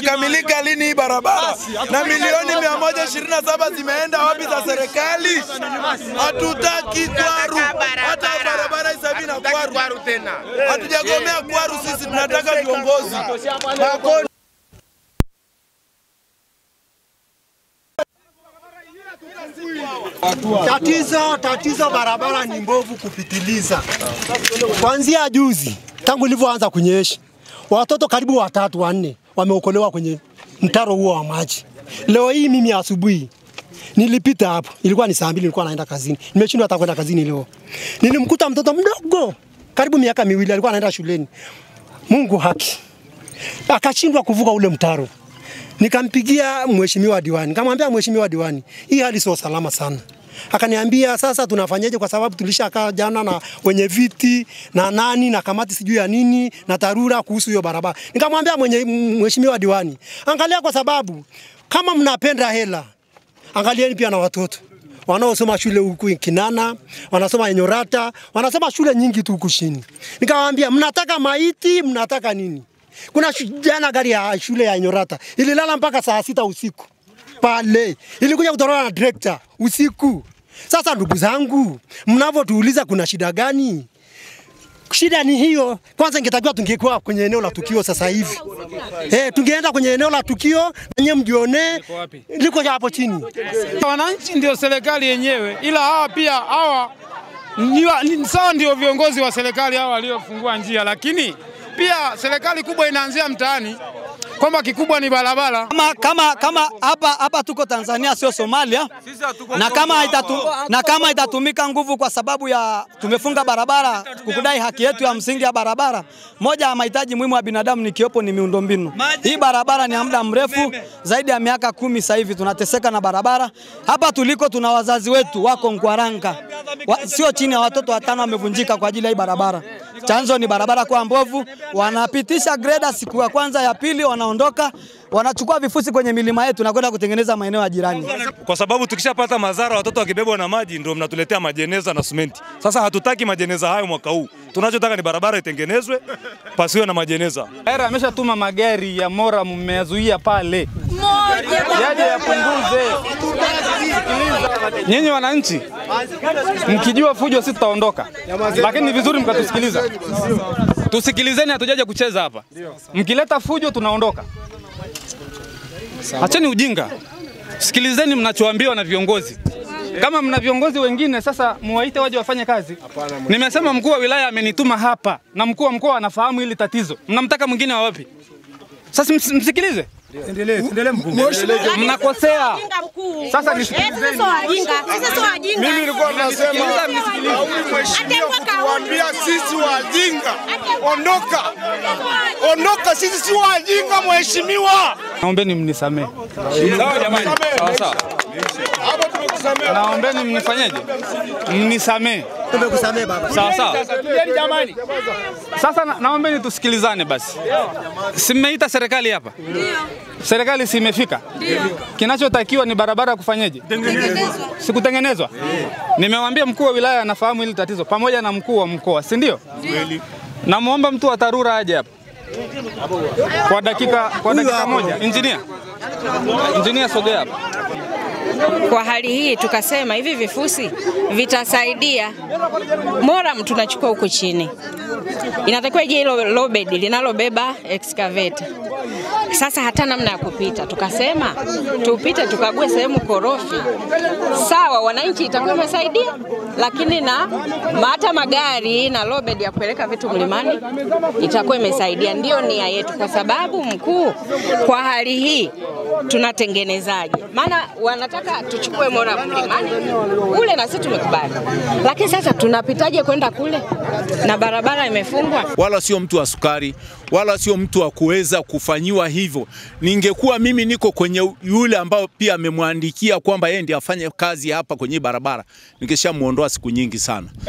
inakamilika lini hii barabara? Na milioni 127 zimeenda wapi za serikali? Hatutaki Kwaru. Hata barabara isabi na Kwaru tena. Hatujagomea Kwaru, sisi tunataka viongozi. Tatizo barabara ni mbovu kupitiliza. Kuanzia juzi tangu ilivyoanza kunyesha, watoto karibu 3 4 wameokolewa kwenye mtaro huo wa maji. Leo hii mimi asubuhi nilipita hapo, ilikuwa ni saa 2 nilikuwa naenda kazini. Nimeshindwa hata kwenda kazini leo. Nilimkuta mtoto mdogo karibu miaka 2 alikuwa anaenda shuleni. Mungu haki. Akashindwa kuvuka ule mtaro. Nikampigia mheshimiwa diwani. Nikamwambia mheshimiwa diwani, hii hali sio salama sana. Akaniambia sasa tunafanyaje, kwa sababu tulishakaa jana na wenye viti na nani na kamati sijui ya nini na TARURA kuhusu hiyo barabara. Nikamwambia mheshimiwa diwani, angalia, kwa sababu kama mnapenda hela, angalieni pia na watoto wanaosoma shule huku Kinana, wanasoma Enyorata, wanasoma shule nyingi tu huku chini. Nikamwambia mnataka maiti, mnataka nini? Kuna jana gari ya shule ya Enyorata ililala mpaka saa 6 usiku pale, ilikuja kutoroka na director usiku. Sasa ndugu zangu, mnavotuuliza kuna shida gani? Shida ni hiyo. Kwanza ingetakiwa tungekuwa kwenye eneo la tukio sasa hivi. Tungeenda kwenye eneo la tukio na nyinyi mjione liko hapo chini. Wananchi ndio serikali yenyewe, ila hawa pia ni sawa, ndio viongozi wa serikali hawa waliofungua njia, lakini pia serikali kubwa inaanzia mtaani, kwamba kikubwa ni barabara. Kama hapa tuko Tanzania sio Somalia, na kama itatumika nguvu kwa sababu ya tumefunga barabara kukudai haki yetu ya msingi ya barabara, moja ya mahitaji muhimu ya binadamu ni kiopo ni miundombinu. Hii barabara ni ya muda mrefu zaidi ya miaka 10 sasa hivi tunateseka na barabara. Hapa tuliko tuna wazazi wetu wako Nkwaranga, sio chini ya watoto 5 wamevunjika kwa ajili ya hii barabara. Chanzo ni barabara kwa mbovu, wanapitisha greda siku ya kwanza ya pili wanaondoka, wanachukua vifusi kwenye milima yetu na kwenda kutengeneza maeneo ya jirani. Kwa sababu tukishapata madhara watoto wakibebwa na maji ndio mnatuletea majeneza na simenti. Sasa hatutaki majeneza hayo mwaka huu. Tunachotaka ni barabara itengenezwe pasiwe na majeneza. Era ameshatuma magari ya Mora, mmeyazuia pale. Yaje yapunguze. Nyinyi wananchi mkijua fujo sisi tutaondoka. Lakini ni vizuri mkatusikiliza. Tusikilizeni, hatujaje kucheza hapa. Mkileta fujo tunaondoka. Acheni ujinga. Sikilizeni mnachoambiwa na viongozi. Kama mna viongozi wengine sasa muwaite waje wafanye kazi. Nimesema mkuu wa wilaya amenituma hapa na mkuu wa mkoa anafahamu hili tatizo. Mnamtaka mwingine wa wapi? Sasa msikilize. Endelee mkuu. Mnakosea. Sasa nisikilizeni. Sasa sio wajinga. Mimi nilikuwa nasema mheshimiwa kutuambia sisi wajinga. Ondoka, sisi si wajinga mheshimiwa. Naombeni mnisamee. Sawa jamani. Sawa. Hapo tumekusamea. Naombeni mnifanyeje? Mnisamee. Tumekusamea baba. Sawa. Jamani. Sasa naombeni tusikilizane basi. Si mmeita serikali hapa? Ndio. Serikali si imefika? Ndio. Kinachotakiwa ni barabara kufanyeje? Tengenezwa. Sikutengenezwa? Nimewaambia mkuu wa wilaya anafahamu hili tatizo pamoja na mkuu wa mkoa, si ndio? Ndio. Namuomba mtu wa TARURA aje hapa. Kwa dakika moja. Engineer sogea hapa. Kwa hali hii tukasema hivi vifusi vitasaidia. Mora tunachukua huko chini. Inatakiwa je hilo lobed linalobeba excavator. Sasa hata namna ya kupita. Tukasema tupite tukague sehemu korofi. Sawa, wananchi itakuwa imesaidia, lakini na hata magari na lobed ya kupeleka vitu mlimani itakuwa imesaidia. Ndio nia yetu, kwa sababu mkuu, kwa hali hii tunatengenezaje? Maana wanataka tuchukue Mora mlimani ule, na sisi tumekubali, lakini sasa tunapitaje kwenda kule na barabara imefungwa? Wala sio mtu wa sukari, wala sio mtu wa kuweza kufanyiwa hivyo. Ningekuwa mimi niko kwenye yule ambao pia amemwandikia kwamba yeye ndiye afanye kazi hapa kwenye barabara, ningeshamuondoa siku nyingi sana.